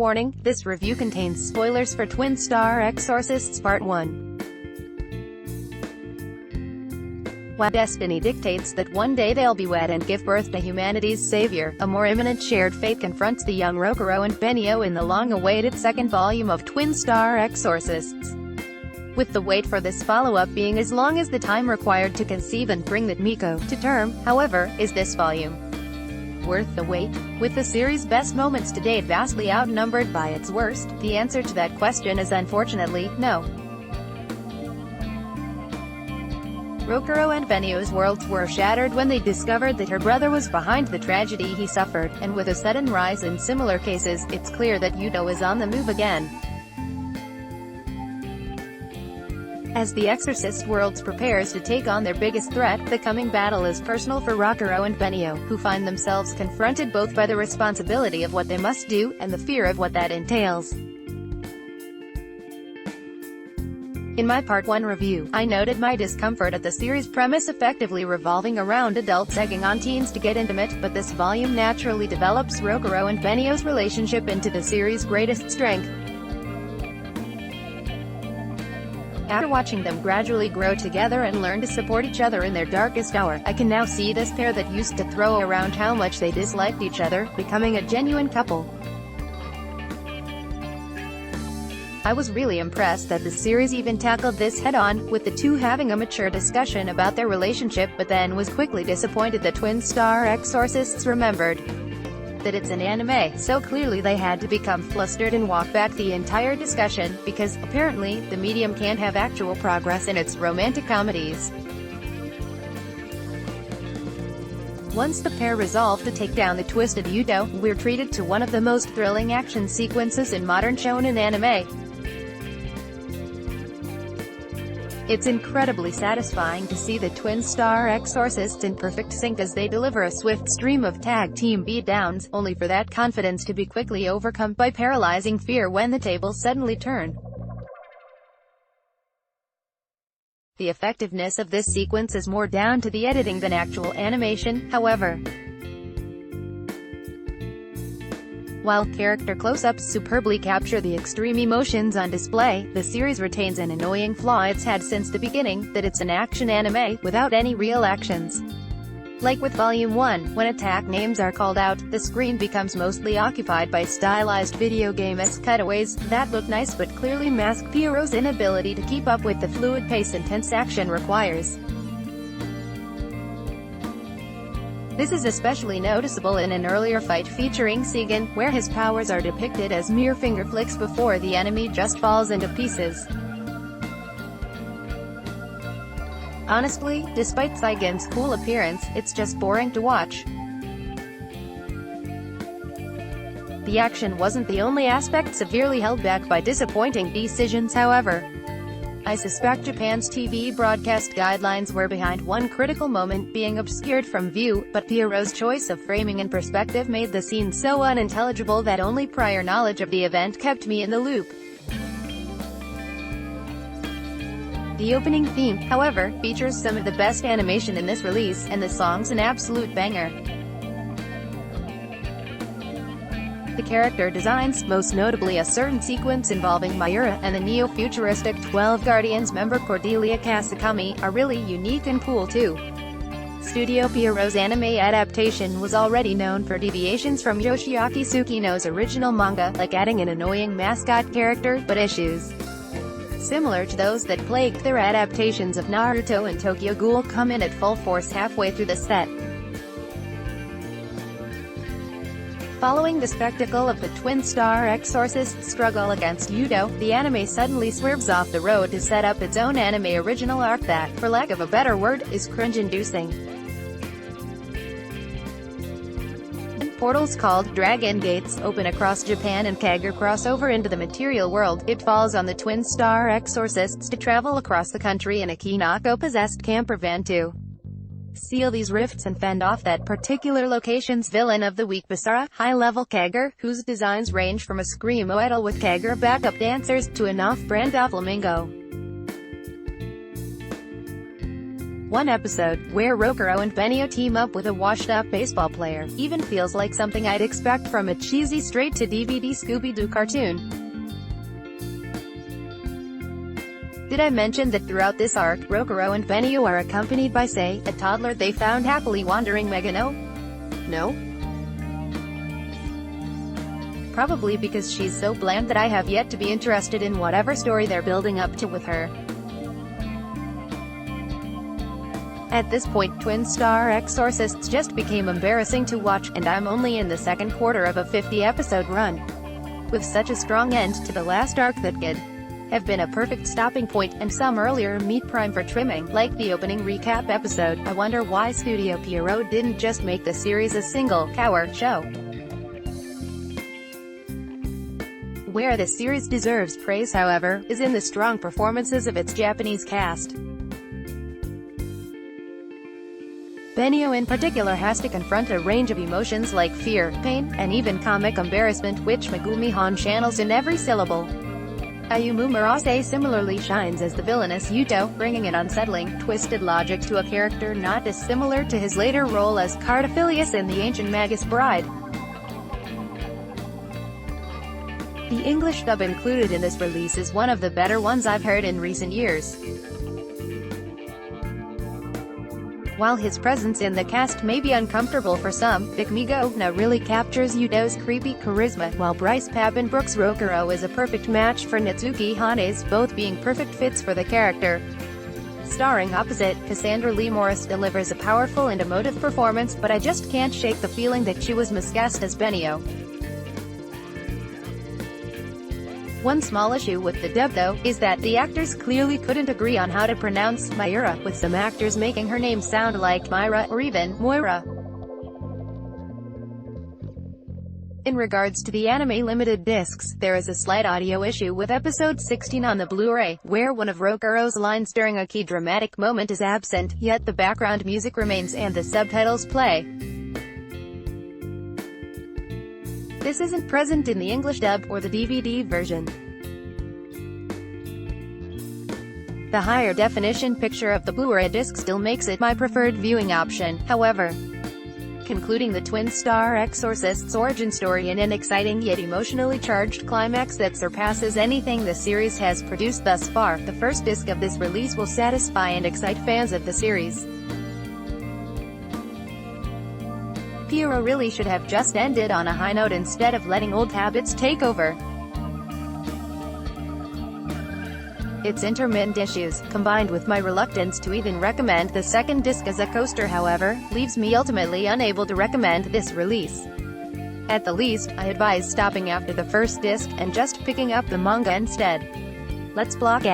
Warning, this review contains spoilers for Twin Star Exorcists Part 1. While destiny dictates that one day they'll be wed and give birth to humanity's savior, a more imminent shared fate confronts the young Rokuro and Benio in the long-awaited second volume of Twin Star Exorcists. With the wait for this follow-up being as long as the time required to conceive and bring that Miko to term, however, is this volume worth the wait? With the series' best moments to date vastly outnumbered by its worst, the answer to that question is unfortunately, no. Rokuro and Benio's worlds were shattered when they discovered that her brother was behind the tragedy he suffered, and with a sudden rise in similar cases, it's clear that Yudo is on the move again. As the Exorcist worlds prepares to take on their biggest threat, the coming battle is personal for Rokuro and Benio, who find themselves confronted both by the responsibility of what they must do, and the fear of what that entails. In my Part 1 review, I noted my discomfort at the series' premise effectively revolving around adults egging on teens to get intimate, but this volume naturally develops Rokuro and Benio's relationship into the series' greatest strength. After watching them gradually grow together and learn to support each other in their darkest hour, I can now see this pair that used to throw around how much they disliked each other, becoming a genuine couple. I was really impressed that the series even tackled this head-on, with the two having a mature discussion about their relationship, but then was quickly disappointed that Twin Star Exorcists remembered that it's an anime, so clearly they had to become flustered and walk back the entire discussion, because, apparently, the medium can't have actual progress in its romantic comedies. Once the pair resolve to take down the twisted Yudo, we're treated to one of the most thrilling action sequences in modern shonen anime. It's incredibly satisfying to see the Twin Star Exorcists in perfect sync as they deliver a swift stream of tag-team beatdowns, only for that confidence to be quickly overcome by paralyzing fear when the tables suddenly turn. The effectiveness of this sequence is more down to the editing than actual animation, however. While character close-ups superbly capture the extreme emotions on display, the series retains an annoying flaw it's had since the beginning, that it's an action anime, without any real actions. Like with Volume 1, when attack names are called out, the screen becomes mostly occupied by stylized video game-esque cutaways, that look nice but clearly mask Pierrot's inability to keep up with the fluid pace intense action requires. This is especially noticeable in an earlier fight featuring Segan, where his powers are depicted as mere finger flicks before the enemy just falls into pieces. Honestly, despite Segan's cool appearance, it's just boring to watch. The action wasn't the only aspect severely held back by disappointing decisions, however. I suspect Japan's TV broadcast guidelines were behind one critical moment being obscured from view, but Pierrot's choice of framing and perspective made the scene so unintelligible that only prior knowledge of the event kept me in the loop. The opening theme, however, features some of the best animation in this release, and the song's an absolute banger. The character designs, most notably a certain sequence involving Mayura, and the neo-futuristic 12 Guardians member Cordelia Kasakami, are really unique and cool too. Studio Pierrot's anime adaptation was already known for deviations from Yoshiaki Tsukino's original manga, like adding an annoying mascot character, but issues similar to those that plagued their adaptations of Naruto and Tokyo Ghoul come in at full force halfway through the set. Following the spectacle of the Twin Star Exorcists' struggle against Yudo, the anime suddenly swerves off the road to set up its own anime original arc that, for lack of a better word, is cringe-inducing. Portals called Dragon Gates open across Japan and Kager cross over into the material world. It falls on the Twin Star Exorcists to travel across the country in a Kinako-possessed camper van to seal these rifts and fend off that particular location's villain of the week, Basara, high-level Kager, whose designs range from a screamo idol with Kager backup dancers, to an off-brand Doflamingo. One episode, where Rokuro and Benio team up with a washed-up baseball player, even feels like something I'd expect from a cheesy straight-to-DVD Scooby-Doo cartoon. Did I mention that throughout this arc, Rokuro and Benio are accompanied by, say, a toddler they found happily wandering Megano? No? Probably because she's so bland that I have yet to be interested in whatever story they're building up to with her. At this point, Twin Star Exorcists just became embarrassing to watch, and I'm only in the second quarter of a 50-episode run. With such a strong end to the last arc that could have been a perfect stopping point, and some earlier meat prime for trimming, like the opening recap episode, I wonder why Studio Pierrot didn't just make the series a single, cour show. Where the series deserves praise, however, is in the strong performances of its Japanese cast. Benio in particular has to confront a range of emotions like fear, pain, and even comic embarrassment, which Megumi Han channels in every syllable. Ayumu Murase similarly shines as the villainous Yuto, bringing an unsettling, twisted logic to a character not dissimilar to his later role as Cardophilius in The Ancient Magus Bride. The English dub included in this release is one of the better ones I've heard in recent years. While his presence in the cast may be uncomfortable for some, Vic Mignogna really captures Yuto's creepy charisma, while Bryce Papenbrook's Rokuro is a perfect match for Natsuki Hane's, both being perfect fits for the character. Starring opposite, Cassandra Lee Morris delivers a powerful and emotive performance, but I just can't shake the feeling that she was miscast as Benio. One small issue with the dub, though, is that the actors clearly couldn't agree on how to pronounce Myra, with some actors making her name sound like Myra, or even Moira. In regards to the anime limited discs, there is a slight audio issue with episode 16 on the Blu-ray, where one of Rokuro's lines during a key dramatic moment is absent, yet the background music remains and the subtitles play. This isn't present in the English dub, or the DVD version. The higher definition picture of the Blu-ray disc still makes it my preferred viewing option, however. Concluding the Twin Star Exorcists origin story in an exciting yet emotionally charged climax that surpasses anything the series has produced thus far, the first disc of this release will satisfy and excite fans of the series. Pierrot really should have just ended on a high note instead of letting old habits take over. Its intermittent issues, combined with my reluctance to even recommend the second disc as a coaster, however, leaves me ultimately unable to recommend this release. At the least, I advise stopping after the first disc, and just picking up the manga instead. Let's block